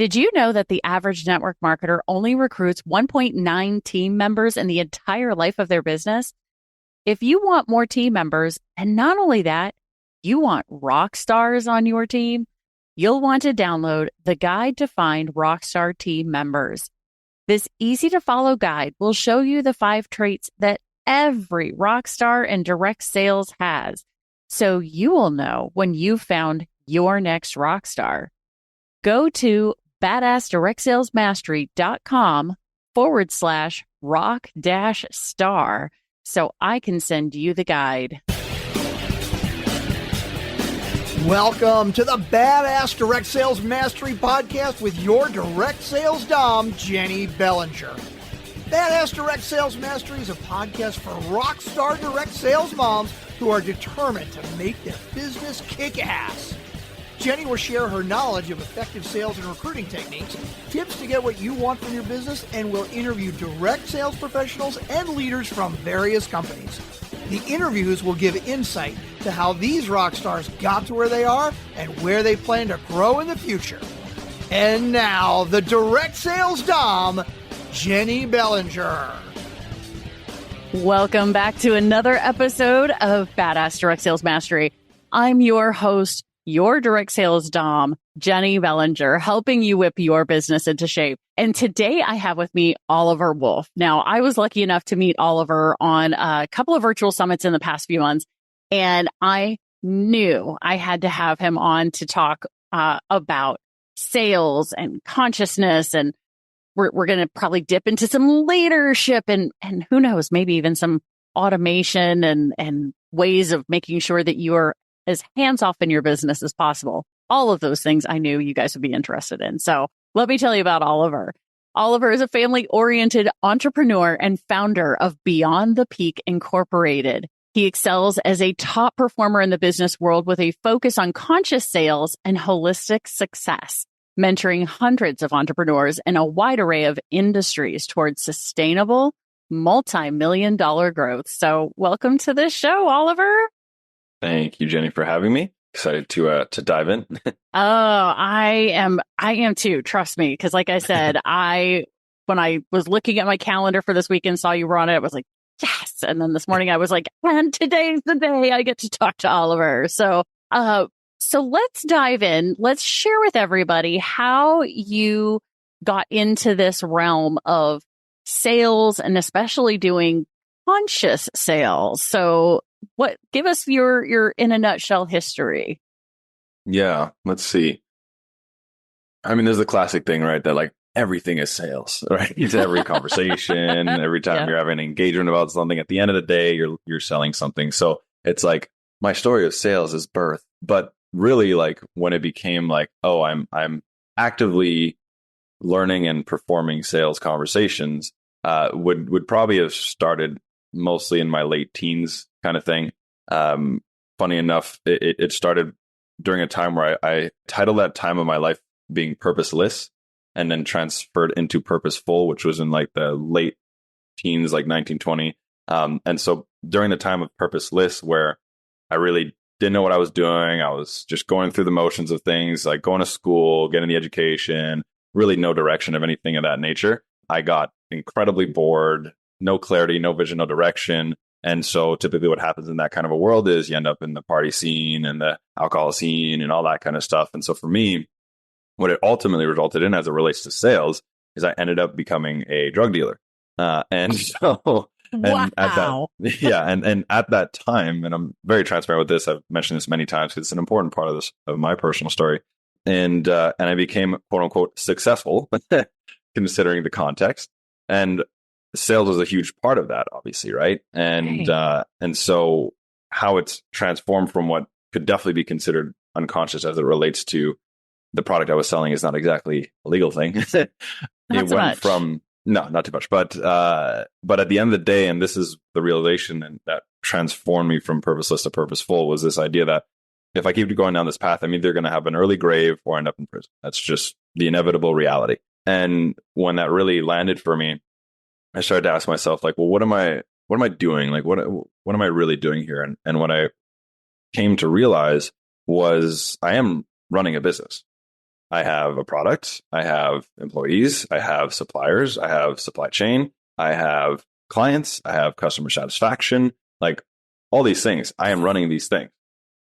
Did you know that the average network marketer only recruits 1.9 team members in the entire life of their business? If you want more team members, and not only that, you want rock stars on your team, you'll want to download the Guide to Find Rockstar Team Members. This easy-to-follow guide will show you the 5 traits that every rock star in direct sales has, so you will know when you've found your next rock star. Go to badassdirectssalesmastery.com/rock-star so I can send you the guide. Welcome to the Badass Direct Sales Mastery Podcast with your direct sales dom, Jenny Bellinger. Badass Direct Sales Mastery is a podcast for rock star direct sales moms who are determined to make their business kick ass. Jenny will share her knowledge of effective sales and recruiting techniques, tips to get what you want from your business, and will interview direct sales professionals and leaders from various companies. The interviews will give insight to how these rock stars got to where they are and where they plan to grow in the future. And now, the direct sales dom, Jenny Bellinger. Welcome back to another episode of Badass Direct Sales Mastery. I'm your host, your direct sales dom, Jenny Bellinger, helping you whip your business into shape. And today I have with me Oliver Wolf. Now, I was lucky enough to meet Oliver on a couple of virtual summits in the past few months, and I knew I had to have him on to talk about sales and consciousness, and we're going to probably dip into some leadership and who knows, maybe even some automation and ways of making sure that you are as hands-off in your business as possible. All of those things I knew you guys would be interested in. So let me tell you about Oliver. Oliver is a family-oriented entrepreneur and founder of Beyond the Peak Incorporated. He excels as a top performer in the business world with a focus on conscious sales and holistic success, mentoring hundreds of entrepreneurs in a wide array of industries towards sustainable, multi-million-dollar growth. So welcome to the show, Oliver. Thank you, Jenny, for having me. Excited to dive in. I am too. Trust me. Cause like I said, when I was looking at my calendar for this weekend, saw you were on it. I was like, yes. And then this morning I was like, and today's the day I get to talk to Oliver. So let's dive in. Let's share with everybody how you got into this realm of sales and especially doing conscious sales. So give us your in a nutshell history. Yeah, let's see. I mean, there's the classic thing, right? That like everything is sales, right? It's every conversation, every time you're having an engagement about something, at the end of the day, you're selling something. So it's like my story of sales is birth, but really like when it became like, oh, I'm actively learning and performing sales conversations, would probably have started mostly in my late teens kind of thing. Funny enough, it started during a time where I titled that time of my life being purposeless and then transferred into purposeful, which was in like the late teens, like 1920. And so during the time of purposeless, where I really didn't know what I was doing, I was just going through the motions of things, like going to school, getting the education, really no direction of anything of that nature. I got incredibly bored, no clarity, no vision, no direction. And so typically what happens in that kind of a world is you end up in the party scene and the alcohol scene and all that kind of stuff. And so for me, what it ultimately resulted in as it relates to sales is I ended up becoming a drug dealer. And so, and wow. And at that time, and I'm very transparent with this, I've mentioned this many times because it's an important part of my personal story. And I became quote unquote successful considering the context. And sales was a huge part of that, obviously, right? And so how it's transformed from what could definitely be considered unconscious as it relates to the product I was selling is not exactly a legal thing. It went from not too much, but at the end of the day, and this is the realization and that transformed me from purposeless to purposeful, was this idea that if I keep going down this path, I'm either going to have an early grave or end up in prison. That's just the inevitable reality. And when that really landed for me, I started to ask myself, like, well, what am I doing? Like, what am I really doing here? And what I came to realize was I am running a business. I have a product, I have employees, I have suppliers, I have supply chain, I have clients, I have customer satisfaction, like all these things. I am running these things.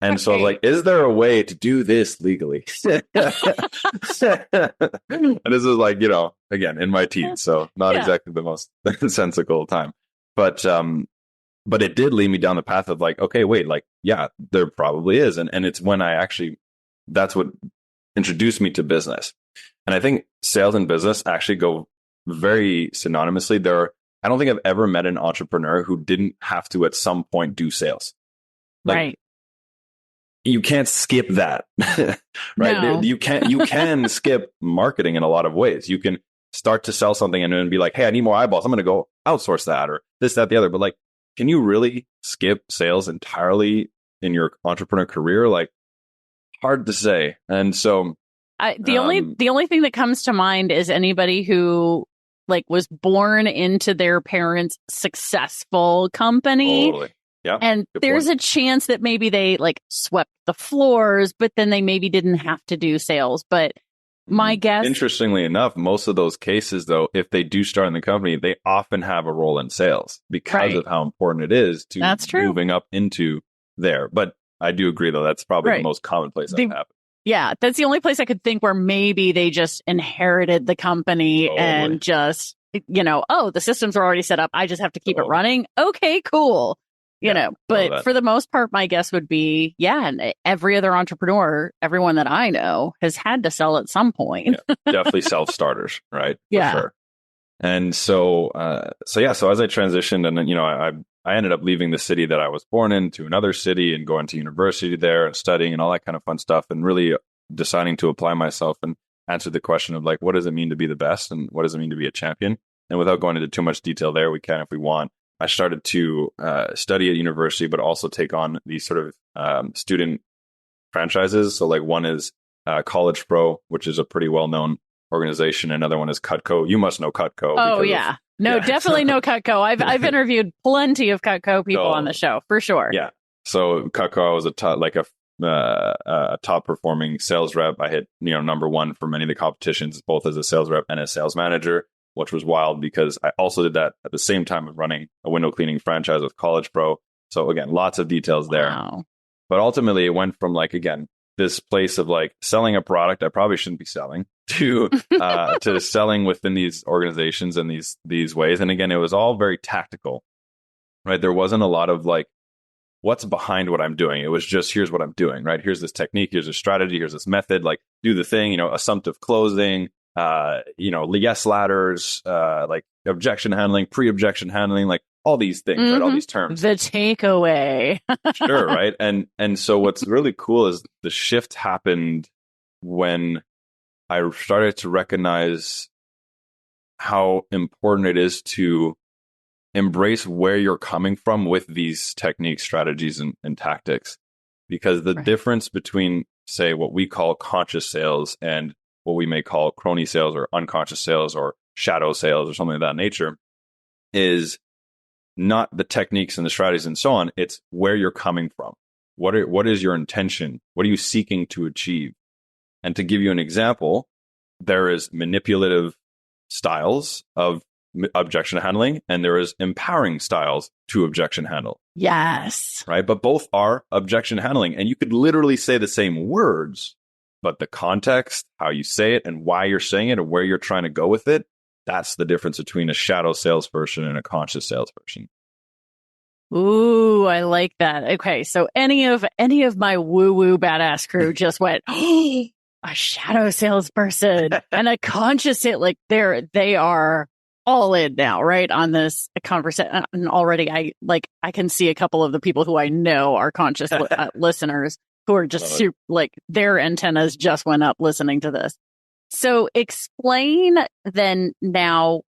And so like, is there a way to do this legally? And this is like, again, in my teens, so not exactly the most sensical time. But it did lead me down the path of like, okay, wait, like, yeah, there probably is. And it's when that's what introduced me to business. And I think sales and business actually go very synonymously. I don't think I've ever met an entrepreneur who didn't have to at some point do sales. Like, right. You can't skip that, right? No. You can skip marketing in a lot of ways. You can start to sell something and then be like, hey, I need more eyeballs. I'm going to go outsource that or this, that, the other. But like, can you really skip sales entirely in your entrepreneur career? Like, hard to say. And so the only thing that comes to mind is anybody who like was born into their parents' successful company. Totally. Yeah. And there's a chance that maybe they like swept the floors, but then they maybe didn't have to do sales. But my guess, interestingly enough, most of those cases, though, if they do start in the company, they often have a role in sales because of how important it is to moving up into there. But I do agree, though, that's probably the most common place that happens. Yeah, that's the only place I could think where maybe they just inherited the company and just, the systems are already set up. I just have to keep it running. Okay, cool. But for the most part, my guess would be, and every other entrepreneur, everyone that I know has had to sell at some point. Definitely self-starters, right? Yeah. For sure. And so as I transitioned and, I ended up leaving the city that I was born in to another city and going to university there and studying and all that kind of fun stuff and really deciding to apply myself and answer the question of like, what does it mean to be the best and what does it mean to be a champion? And without going into too much detail there, we can if we want. I started to study at university, but also take on these sort of student franchises. So like one is College Pro, which is a pretty well-known organization. Another one is CUTCO. You must know CUTCO. Oh, yeah. No, definitely no CUTCO. I've interviewed plenty of CUTCO people on the show, for sure. Yeah. So CUTCO, I was a top performing sales rep. I hit, number one for many of the competitions, both as a sales rep and a sales manager, which was wild because I also did that at the same time of running a window cleaning franchise with College Pro. So again, lots of details there. Wow. But ultimately it went from like, again, this place of like selling a product I probably shouldn't be selling to selling within these organizations and these ways. And again, it was all very tactical, right? There wasn't a lot of like, what's behind what I'm doing? It was just, here's what I'm doing, right? Here's this technique, here's a strategy, here's this method, like do the thing, assumptive closing, yes ladders, like objection handling, pre-objection handling, like all these things, right? All these terms. The takeaway. Sure, right? And so what's really cool is the shift happened when I started to recognize how important it is to embrace where you're coming from with these techniques, strategies, and tactics. Because the difference between, say, what we call conscious sales and what we may call crony sales or unconscious sales or shadow sales or something of that nature is not the techniques and the strategies and so on. It's where you're coming from. What is your intention? What are you seeking to achieve? And to give you an example, there is manipulative styles of objection handling and there is empowering styles to objection handle. Yes. Right. But both are objection handling. And you could literally say the same words, but the context, how you say it and why you're saying it and where you're trying to go with it, that's the difference between a shadow salesperson and a conscious salesperson. Ooh, I like that. Okay, so any of my woo-woo badass crew just went, oh, a shadow salesperson and a conscious sale, like they are all in now, right? On this conversation. And already I can see a couple of the people who I know are conscious listeners who are just super, like their antennas just went up listening to this. So explain then now,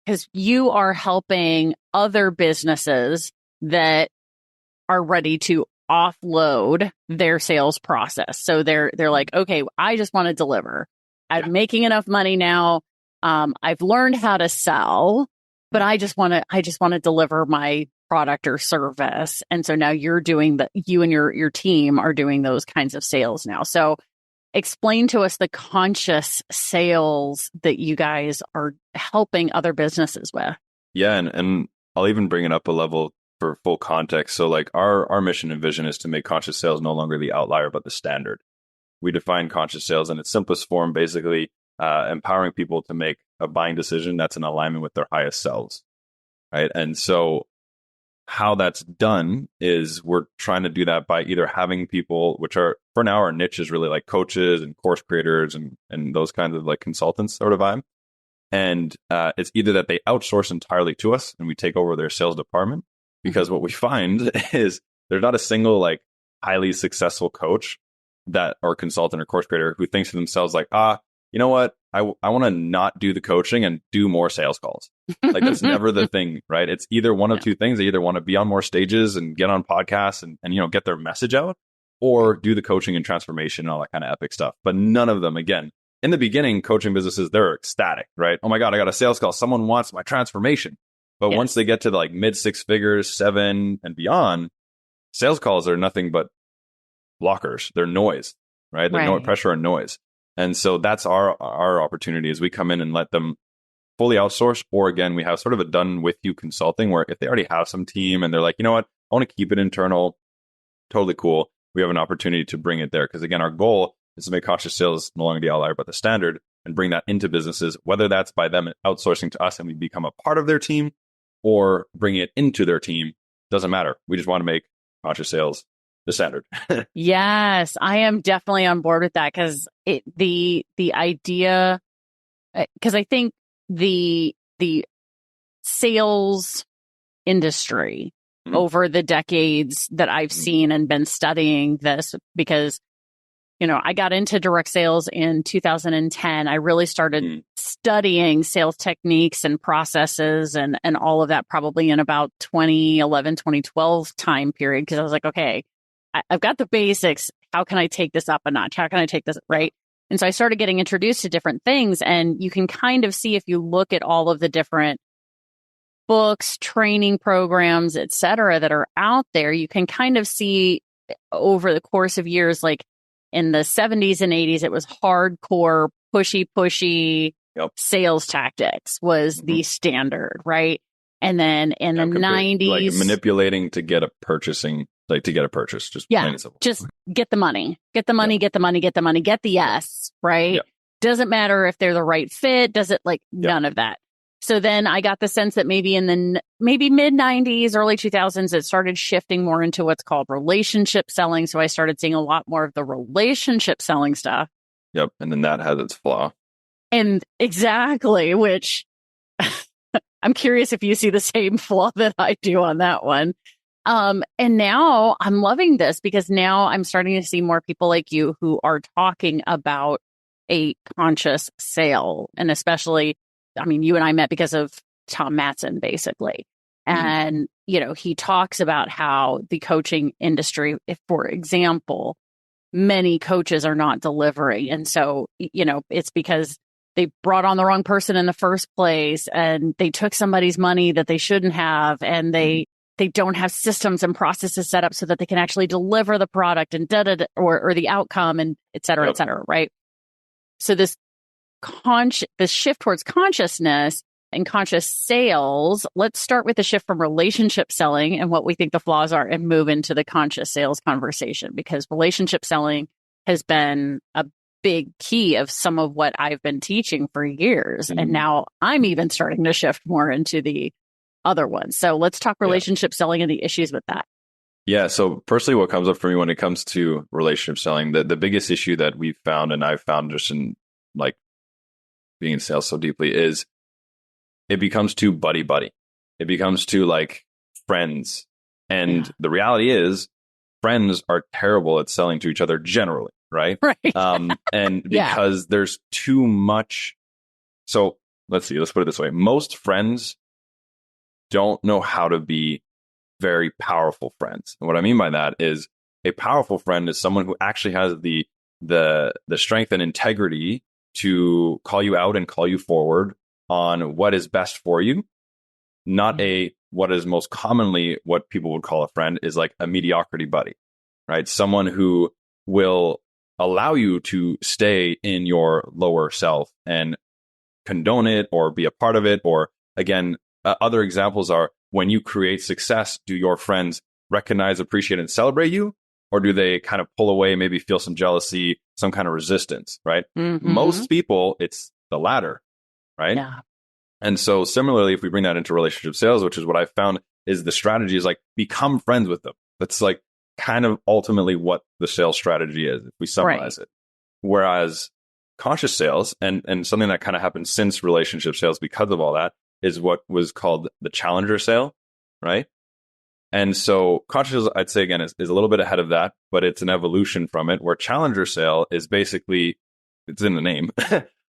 because you are helping other businesses that are ready to offload their sales process. So they're like, okay, I just want to deliver. I'm making enough money now. I've learned how to sell, but I just want to deliver my product or service. And so now you're doing you and your team are doing those kinds of sales now. So explain to us the conscious sales that you guys are helping other businesses with. Yeah. And I'll even bring it up a level for full context. So like our mission and vision is to make conscious sales no longer the outlier, but the standard. We define conscious sales in its simplest form, basically empowering people to make a buying decision that's in alignment with their highest selves, right? And so how that's done is we're trying to do that by either having people, which are, for now, our niche is really like coaches and course creators and those kinds of like consultants sort of vibe. And it's either that they outsource entirely to us and we take over their sales department, because what we find is there's not a single like highly successful coach that or consultant or course creator who thinks to themselves like, you know what? I want to not do the coaching and do more sales calls. Like that's never the thing, right? It's either one of two things. They either want to be on more stages and get on podcasts and you know, get their message out, or do the coaching and transformation and all that kind of epic stuff. But none of them, again, in the beginning, coaching businesses, they're ecstatic, right? Oh my God, I got a sales call. Someone wants my transformation. But once they get to the like mid 6 figures, 7 and beyond, sales calls are nothing but blockers. They're noise, right? They're pressure and noise. And so that's our opportunity is we come in and let them fully outsource, or again, we have sort of a done with you consulting where if they already have some team and they're like, you know what, I want to keep it internal, totally cool. We have an opportunity to bring it there. Because again, our goal is to make conscious sales no longer the outlier, but the standard, and bring that into businesses, whether that's by them outsourcing to us and we become a part of their team, or bringing it into their team, doesn't matter. We just want to make conscious sales the standard. Yes, I am definitely on board with that, because the idea, because I think the sales industry over the decades that I've seen and been studying this, because you know, I got into direct sales in 2010. I really started studying sales techniques and processes and all of that probably in about 2011, 2012 time period. Because I was like, okay, I've got the basics. How can I take this up a notch? How can I take this right? And so I started getting introduced to different things. And you can kind of see, if you look at all of the different books, training programs, et cetera, that are out there, you can kind of see over the course of years, like, in the 70s and 80s, it was hardcore, pushy sales tactics was the standard, right? And then in the 90s, like manipulating to get a purchasing, like to get a purchase, just plain and simple. Just get the money, get the money, get the money, get the money, get the yes, right? Yep. Doesn't matter if they're the right fit. Does it none of that. So then I got the sense that maybe in the mid 90s, early 2000s, it started shifting more into what's called relationship selling. So I started seeing a lot more of the relationship selling stuff. Yep. And then that has its flaw. And exactly, which I'm curious if you see the same flaw that I do on that one. And now I'm loving this, because now I'm starting to see more people like you who are talking about a conscious sale. And especially, I mean, you and I met because of Tom Matson, basically. And, you know, he talks about how the coaching industry, if, for example, many coaches are not delivering. And so, you know, it's because they brought on the wrong person in the first place, and they took somebody's money that they shouldn't have, and they don't have systems and processes set up so that they can actually deliver the product and or the outcome, and et cetera, right? So this shift towards consciousness and conscious sales, let's start with the shift from relationship selling and what we think the flaws are, and move into the conscious sales conversation, because relationship selling has been a big key of some of what I've been teaching for years. And now I'm even starting to shift more into the other ones. So let's talk relationship selling and the issues with that. Yeah. So personally, what comes up for me when it comes to relationship selling, the biggest issue that we've found, and I've found just in like being in sales so deeply, is it becomes too buddy. It becomes too like friends. And the reality is friends are terrible at selling to each other generally, right? Right. And because there's too much. So let's put it this way. Most friends don't know how to be very powerful friends. And what I mean by that is a powerful friend is someone who actually has the strength and integrity to call you out and call you forward on what is best for you, not what is most commonly what people would call a friend is like a mediocrity buddy, right? Someone who will allow you to stay in your lower self and condone it or be a part of it. Or again, other examples are when you create success, do your friends recognize, appreciate, and celebrate you? Or do they kind of pull away, maybe feel some jealousy, some kind of resistance, right? Mm-hmm. Most people, it's the latter, right? Yeah. And so similarly, if we bring that into relationship sales, which is what I found is the strategy is like become friends with them. That's like kind of ultimately what the sales strategy is, if we summarize it. Whereas conscious sales and something that kind of happened since relationship sales because of all that is what was called the challenger sale, right? And so conscious sales, I'd say again, is a little bit ahead of that, but it's an evolution from it, where challenger sale is basically, it's in the name,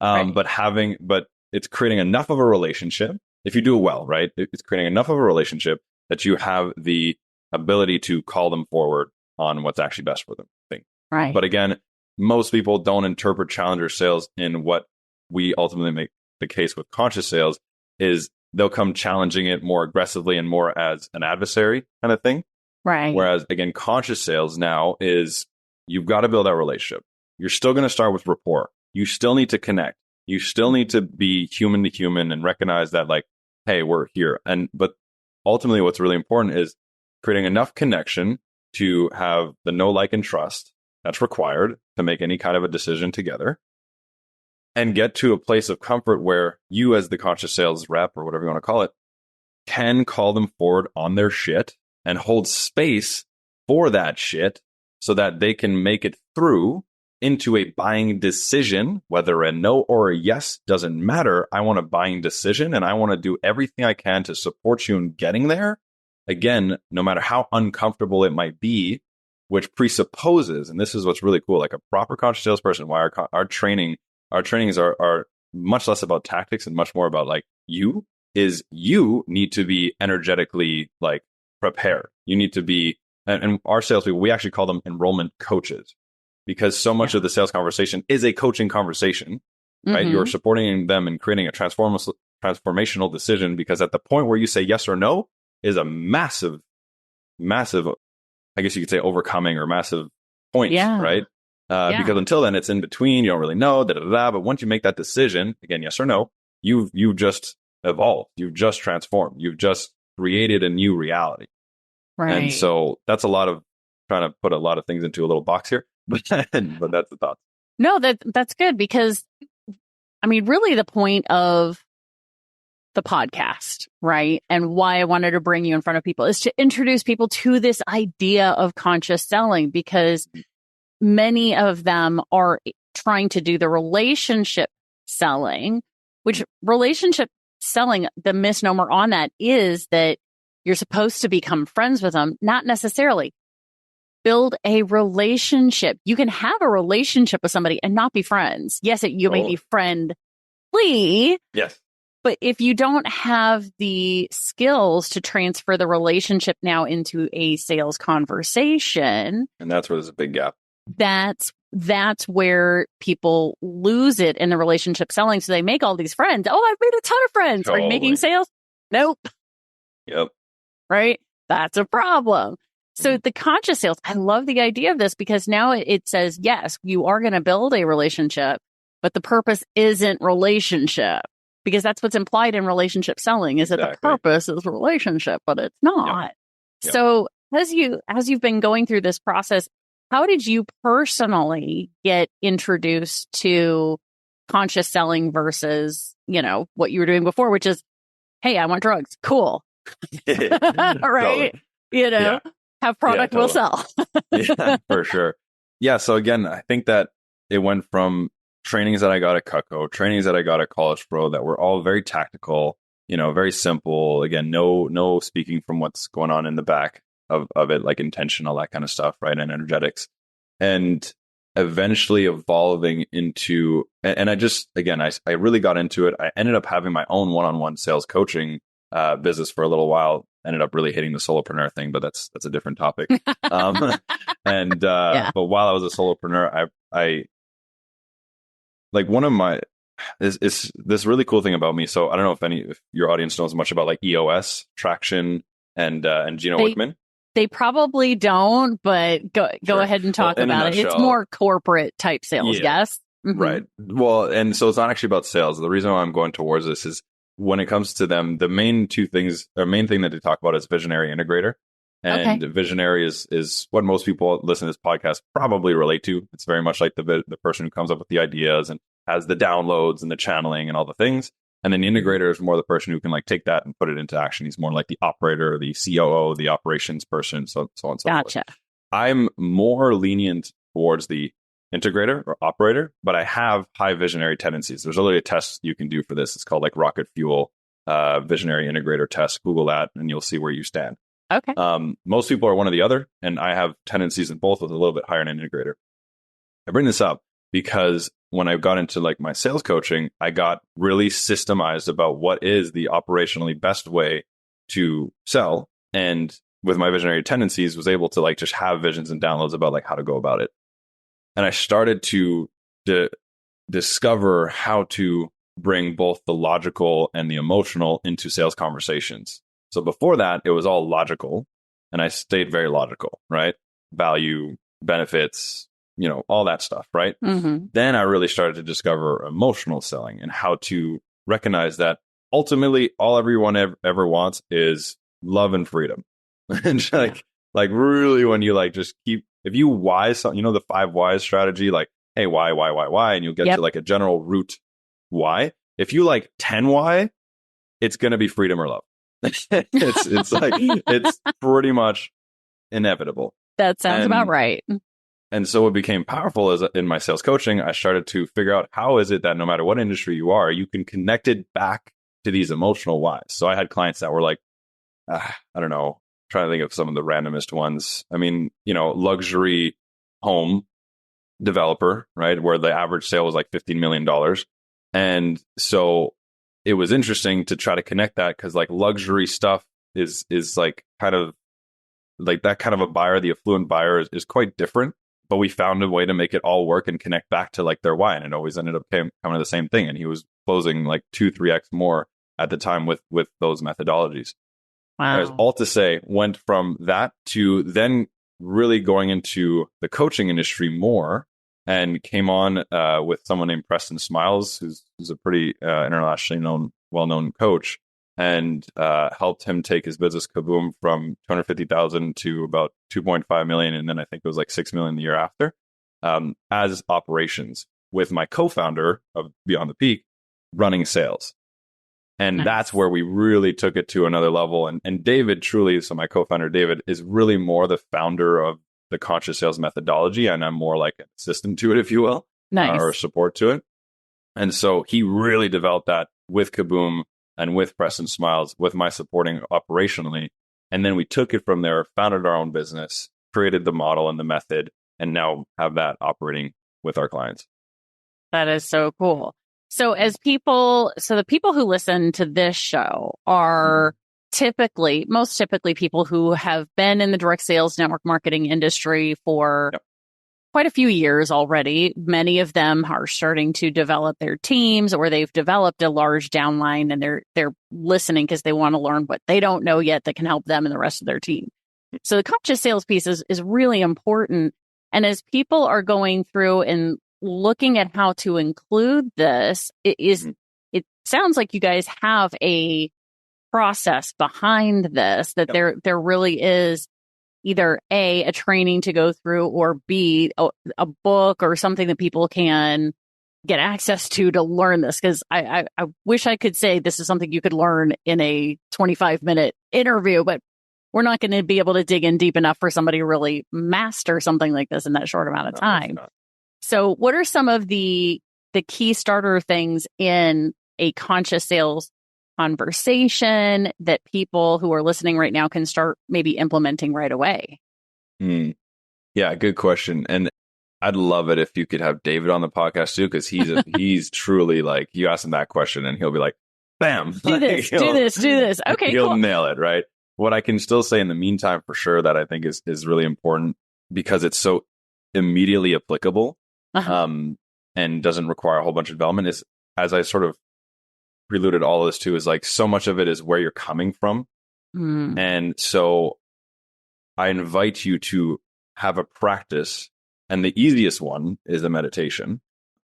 but it's creating enough of a relationship. If you do it well, right? It's creating enough of a relationship that you have the ability to call them forward on what's actually best for them. Right. But again, most people don't interpret challenger sales in what we ultimately make the case with conscious sales is they'll come challenging it more aggressively and more as an adversary kind of thing. Right. Whereas again, conscious sales now is you've got to build that relationship. You're still going to start with rapport. You still need to connect. You still need to be human to human and recognize that like, hey, we're here. But ultimately what's really important is creating enough connection to have the know, like, and trust that's required to make any kind of a decision together, and get to a place of comfort where you as the conscious sales rep or whatever you want to call it can call them forward on their shit and hold space for that shit so that they can make it through into a buying decision, whether a no or a yes doesn't matter. I want a buying decision and I want to do everything I can to support you in getting there. Again, no matter how uncomfortable it might be, which presupposes, and this is what's really cool, like a proper conscious salesperson, why our trainings are much less about tactics and much more about like you need to be energetically like prepared. You need to be, and our salespeople, we actually call them enrollment coaches, because so much of the sales conversation is a coaching conversation, right? Mm-hmm. You're supporting them in creating a transformational decision, because at the point where you say yes or no is a massive, I guess you could say overcoming or massive point, right? Because until then it's in between, you don't really know, but once you make that decision, again, yes or no, you've just evolved, you've just transformed, you've just created a new reality. Right. And so that's a lot of trying to put a lot of things into a little box here, but that's the thought. No, that's good, because I mean, really the point of the podcast, right? And why I wanted to bring you in front of people is to introduce people to this idea of conscious selling, because many of them are trying to do the relationship selling, which relationship selling, the misnomer on that is that you're supposed to become friends with them. Not necessarily. Build a relationship. You can have a relationship with somebody and not be friends. Yes, you may be friendly. Yes. But if you don't have the skills to transfer the relationship now into a sales conversation, and that's where there's a big gap. That's where people lose it in the relationship selling. So they make all these friends. Oh, I've made a ton of friends. Totally. Are you making sales? Nope. Yep. Right? That's a problem. So the conscious sales, I love the idea of this, because now it says, yes, you are going to build a relationship, but the purpose isn't relationship, because that's what's implied in relationship selling, is that the purpose is relationship, but it's not. Yep. So as you've been going through this process, how did you personally get introduced to conscious selling versus, what you were doing before, which is, hey, I want drugs. Cool. Right. Totally. Have product will sell. Yeah, for sure. Yeah. So again, I think that it went from trainings that I got at CUTCO, trainings that I got at College Pro that were all very tactical, very simple. Again, no speaking from what's going on in the back of it, like intention, all that kind of stuff, right? And energetics. And eventually evolving into, and I really got into it. I ended up having my own one-on-one sales coaching business for a little while. Ended up really hating the solopreneur thing, but that's a different topic. But while I was a solopreneur, I like one of my is this really cool thing about me. So I don't know if your audience knows much about like EOS, traction, and Gino Wickman. They probably don't, but go Sure. ahead and talk In a about it. It's nutshell, more corporate type sales, yeah, yes? Mhm. right. Well, and so it's not actually about sales. The reason why I'm going towards this is when it comes to them, the main thing that they talk about is visionary integrator. Okay. And visionary is what most people listen to this podcast probably relate to. It's very much like the person who comes up with the ideas and has the downloads and the channeling and all the things. And then the integrator is more the person who can like take that and put it into action. He's more like the operator, the COO, the operations person, so on and so Gotcha. forth. I'm more lenient towards the integrator or operator, but I have high visionary tendencies. There's literally a test you can do for this. It's called like Rocket Fuel Visionary Integrator Test. Google that and you'll see where you stand. Okay. Most people are one or the other, and I have tendencies in both with a little bit higher in integrator. I bring this up because when I got into like my sales coaching, I got really systemized about what is the operationally best way to sell. And with my visionary tendencies, was able to like just have visions and downloads about like how to go about it. And I started to discover how to bring both the logical and the emotional into sales conversations. So before that, it was all logical, and I stayed very logical, right? Value, benefits, all that stuff, right? Mm-hmm. Then I really started to discover emotional selling and how to recognize that ultimately all everyone ever wants is love and freedom. And like really when you like just keep, if you why something, the 5 whys strategy, like, hey, why, and you'll get to like a general root why. If you like 10 why, it's going to be freedom or love. it's like, it's pretty much inevitable. That sounds about right. And so what became powerful is in my sales coaching, I started to figure out how is it that no matter what industry you are, you can connect it back to these emotional whys. So I had clients that were like, I don't know, trying to think of some of the randomest ones. I mean, luxury home developer, right? Where the average sale was like $15 million. And so it was interesting to try to connect that because like luxury stuff is like kind of like that kind of a buyer, the affluent buyer is quite different. But we found a way to make it all work and connect back to like their why. And it always ended up coming to the same thing. And he was closing like 2-3x more at the time with those methodologies. Wow. All to say, went from that to then really going into the coaching industry more and came on with someone named Preston Smiles, who's a pretty internationally well-known coach, and helped him take his business Kaboom from 250,000 to about 2.5 million. And then I think it was like 6 million the year after as operations with my co-founder of Beyond the Peak running sales. And that's where we really took it to another level. And David truly, so my co-founder, David, is really more the founder of the conscious sales methodology. And I'm more like an assistant to it, if you will, or support to it. And so he really developed that with Kaboom and with Preston Smiles, with my supporting operationally. And then we took it from there, founded our own business, created the model and the method, and now have that operating with our clients. That is so cool. So the people who listen to this show are most typically people who have been in the direct sales network marketing industry for quite a few years already. Many of them are starting to develop their teams, or they've developed a large downline and they're listening because they want to learn what they don't know yet that can help them and the rest of their team. So the conscious sales piece is really important. And as people are going through and looking at how to include this, it sounds like you guys have a process behind this, that there really is either a training to go through, or B, a book or something that people can get access to learn this. Because I wish I could say this is something you could learn in a 25-minute interview, but we're not going to be able to dig in deep enough for somebody to really master something like this in that short amount of time. So what are some of the key starter things in a conscious sales conversation that people who are listening right now can start maybe implementing right away? Yeah, good question. And I'd love it if you could have David on the podcast too, because he's truly like, you ask him that question and he'll be like, bam, do this. Okay, he'll cool. nail it, right? What I can still say in the meantime for sure that I think is really important because it's so immediately applicable and doesn't require a whole bunch of development is, as I sort of preluded all of this too, is like so much of it is where you're coming from. And so I invite you to have a practice, and the easiest one is a meditation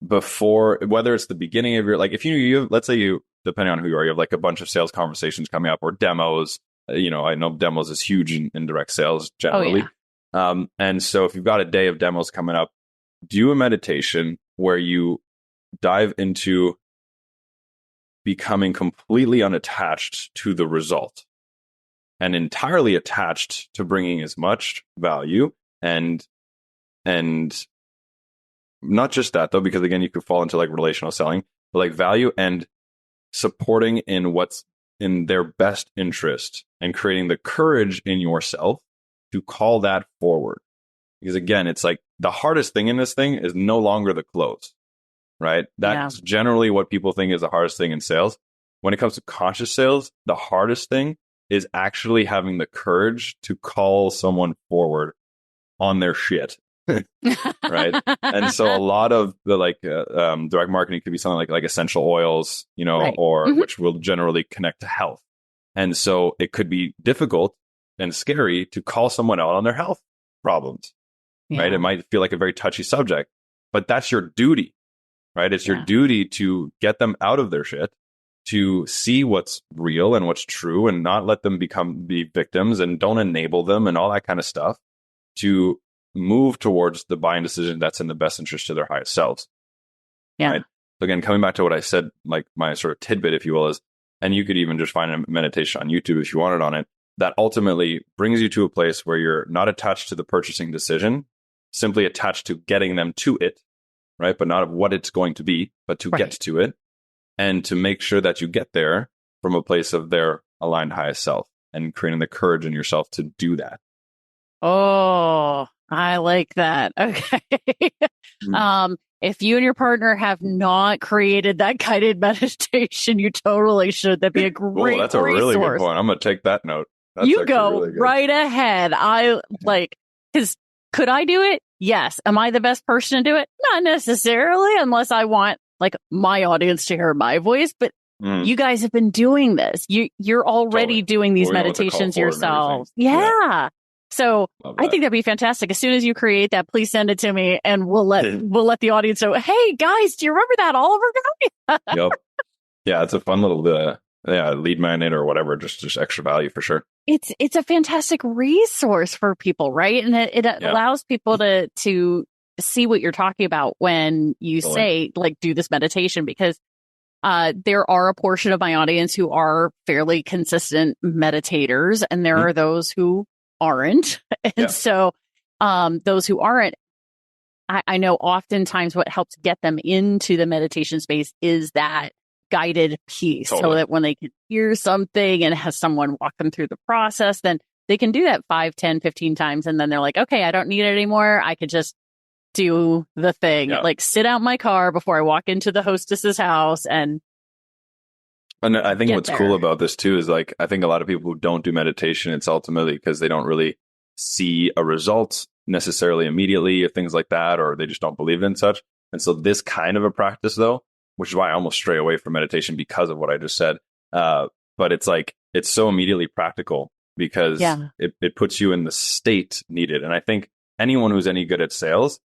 before, whether it's the beginning of your, like if you let's say you, depending on who you are, you have like a bunch of sales conversations coming up or demos. I know demos is huge in direct sales generally. Oh, yeah. And so if you've got a day of demos coming up, do a meditation where you dive into becoming completely unattached to the result and entirely attached to bringing as much value and not just that though, because again, you could fall into like relational selling, but like value and supporting in what's in their best interest and creating the courage in yourself to call that forward. Because again, it's like the hardest thing in this thing is no longer the close, right? That's generally what people think is the hardest thing in sales. When it comes to conscious sales, the hardest thing is actually having the courage to call someone forward on their shit. Right. And so a lot of the direct marketing could be something like essential oils, Right. or which will generally connect to health. And so it could be difficult and scary to call someone out on their health problems. Yeah. Right. It might feel like a very touchy subject, but that's your duty, right? It's your duty to get them out of their shit, to see what's real and what's true and not let them be victims and don't enable them and all that kind of stuff, to move towards the buying decision that's in the best interest of their highest selves. Yeah. Right? So again, coming back to what I said, like my sort of tidbit, if you will, is, and you could even just find a meditation on YouTube if you wanted on it, that ultimately brings you to a place where you're not attached to the purchasing decision, simply attached to getting them to it, right? But not of what it's going to be, but to get to it, and to make sure that you get there from a place of their aligned highest self and creating the courage in yourself to do that. Oh, I like that. Okay. If you and your partner have not created that guided meditation, you totally should. That'd be a great that's a really good point. I'm going to take that note. That's you go really right ahead. Because could I do it? Yes. Am I the best person to do it? Not necessarily, unless I want like my audience to hear my voice. But you guys have been doing this. You're already doing these meditations yourselves. Yeah. So I think that'd be fantastic. As soon as you create that, please send it to me, and we'll let the audience know. Hey guys, do you remember that Oliver guy? Yep. Yeah, it's a fun little lead magnet or whatever. Just extra value for sure. It's a fantastic resource for people, right? And it allows people to see what you're talking about when you say like do this meditation, because there are a portion of my audience who are fairly consistent meditators, and there are those who aren't. And so those who aren't, I know oftentimes what helps get them into the meditation space is that guided piece, so that when they can hear something and has someone walk them through the process, then they can do that 5, 10, 15 times. And then they're like, okay, I don't need it anymore. I could just do the thing, like sit out my car before I walk into the hostess's house. And I think what's cool about this too is like, I think a lot of people who don't do meditation, it's ultimately because they don't really see a result necessarily immediately or things like that, or they just don't believe in such. And so this kind of a practice though, which is why I almost stray away from meditation because of what I just said. But it's like, it's so immediately practical because it puts you in the state needed. And I think anyone who's any good at sales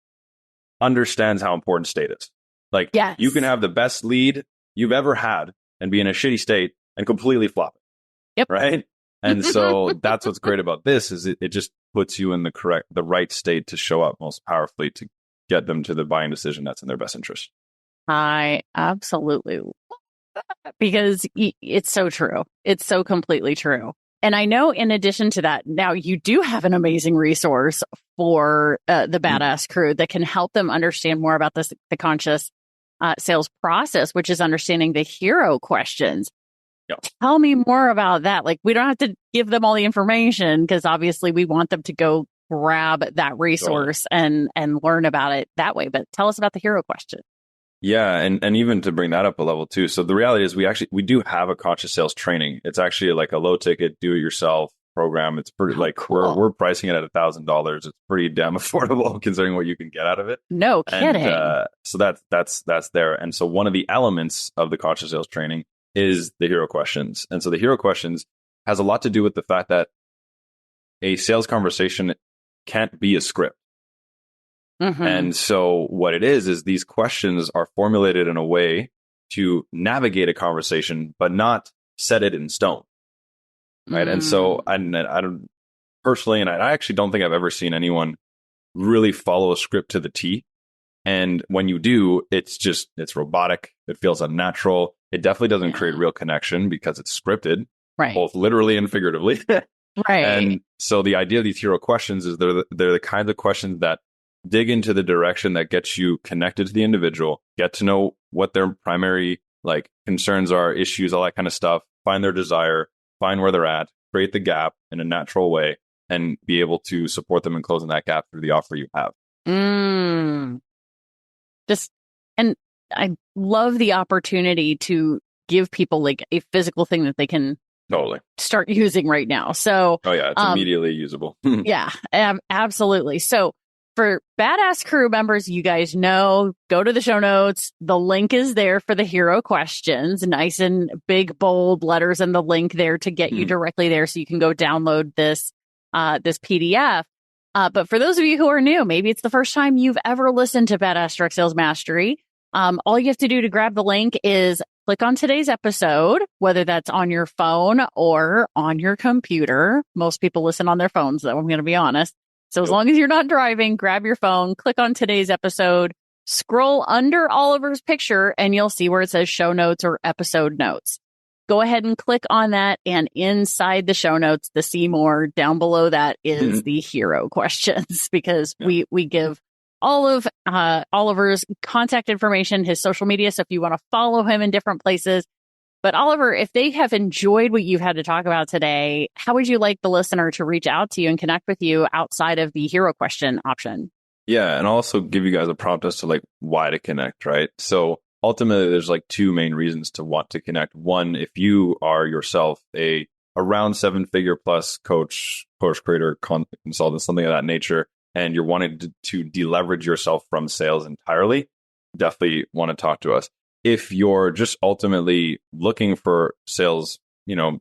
understands how important state is. Like you can have the best lead you've ever had and be in a shitty state and completely flop it. Yep. Right. And so that's what's great about this is it just puts you in the right state to show up most powerfully to get them to the buying decision that's in their best interest. I absolutely love that, because it's so true. It's so completely true. And I know in addition to that, now you do have an amazing resource for the Badass crew that can help them understand more about the conscious sales process, which is understanding the hero questions. Yep. Tell me more about that. Like, we don't have to give them all the information because obviously we want them to go grab that resource and learn about it that way. But tell us about the hero question. Yeah. And even to bring that up a level too. So the reality is we do have a conscious sales training. It's actually like a low ticket, do it yourself program. It's pretty cool. we're pricing it at $1,000. It's pretty damn affordable considering what you can get out of it. No kidding. And, so that's there. And so one of the elements of the conscious sales training is the hero questions. And so the hero questions has a lot to do with the fact that a sales conversation can't be a script. Mm-hmm. And so what it is these questions are formulated in a way to navigate a conversation, but not set it in stone. Right. And so I don't personally, and I actually don't think I've ever seen anyone really follow a script to the T. And when you do, it's robotic. It feels unnatural. It definitely doesn't create real connection because it's scripted, right? Both literally and figuratively. Right. And so the idea of these hero questions is they're the kinds of questions that dig into the direction that gets you connected to the individual, get to know what their primary like concerns are, issues, all that kind of stuff, find their desire, find where they're at, create the gap in a natural way, and be able to support them in closing that gap through the offer you have. And I love the opportunity to give people like a physical thing that they can totally start using right now. So, it's immediately usable. Yeah, absolutely. So for Badass Crew members, you guys know, go to the show notes. The link is there for the hero questions, nice and big, bold letters, and the link there to get you directly there so you can go download this PDF. But for those of you who are new, maybe it's the first time you've ever listened to Badass Direct Sales Mastery. All you have to do to grab the link is click on today's episode, whether that's on your phone or on your computer. Most people listen on their phones, though, I'm going to be honest. So as long as you're not driving, grab your phone, click on today's episode, scroll under Oliver's picture, and you'll see where it says show notes or episode notes. Go ahead and click on that. And inside the show notes, the see more down below that is the hero questions, because we give all of Oliver's contact information, his social media. So if you want to follow him in different places. But Oliver, if they have enjoyed what you've had to talk about today, how would you like the listener to reach out to you and connect with you outside of the hero question option? Yeah. And I'll also give you guys a prompt as to like why to connect, right? So ultimately, there's like two main reasons to want to connect. One, if you are yourself a around 7-figure plus coach, creator, consultant, something of that nature, and you're wanting to deleverage yourself from sales entirely, definitely want to talk to us. If you're just ultimately looking for sales,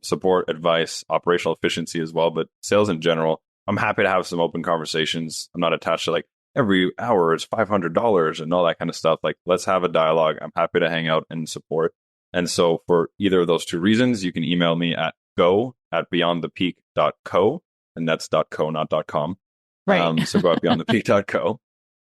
support, advice, operational efficiency as well, but sales in general, I'm happy to have some open conversations. I'm not attached to like every hour is $500 and all that kind of stuff. Like, let's have a dialogue. I'm happy to hang out and support. And so for either of those two reasons, you can email me at go@beyondthepeak.co, and that's .co, not .com. Right. So go at beyondthepeak.co.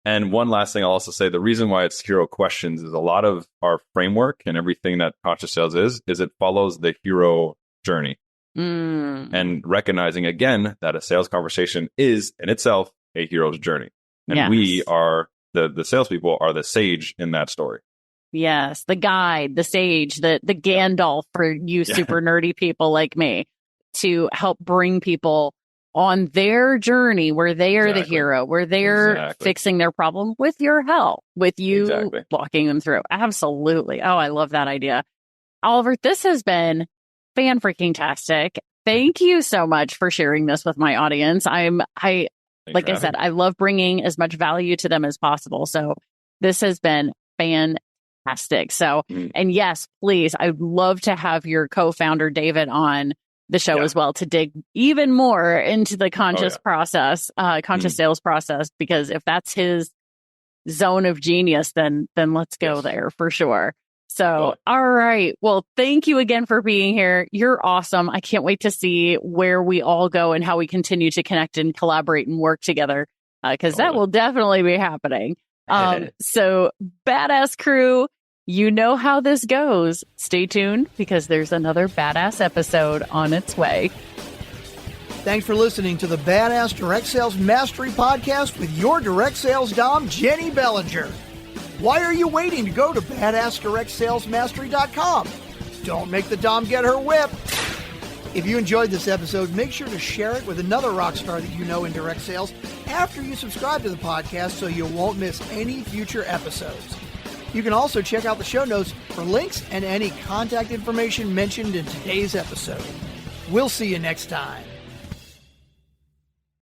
And one last thing I'll also say, the reason why it's hero questions is a lot of our framework and everything that conscious sales is it follows the hero journey. And recognizing again that a sales conversation is in itself a hero's journey. And we are the salespeople are the sage in that story. Yes, the guide, the sage, the Gandalf for you super nerdy people like me, to help bring people on their journey where they are the hero, where they're fixing their problem with your help, with you walking them through. Absolutely. Oh, I love that idea. Oliver, this has been fan-freaking-tastic. Thank you so much for sharing this with my audience. Like I said, I love bringing as much value to them as possible. So this has been fantastic. So, and yes, please, I'd love to have your co-founder, David, on the show as well to dig even more into the conscious process, conscious sales process, because if that's his zone of genius, then let's go there for sure. So, all right. Well, thank you again for being here. You're awesome. I can't wait to see where we all go and how we continue to connect and collaborate and work together, because that will definitely be happening. So Badass Crew, you know how this goes. Stay tuned, because there's another badass episode on its way. Thanks for listening to the Badass Direct Sales Mastery Podcast with your direct sales dom, Jenny Bellinger. Why are you waiting to go to badassdirectsalesmastery.com? Don't make the dom get her whip. If you enjoyed this episode, make sure to share it with another rock star that you know in direct sales after you subscribe to the podcast so you won't miss any future episodes. You can also check out the show notes for links and any contact information mentioned in today's episode. We'll see you next time.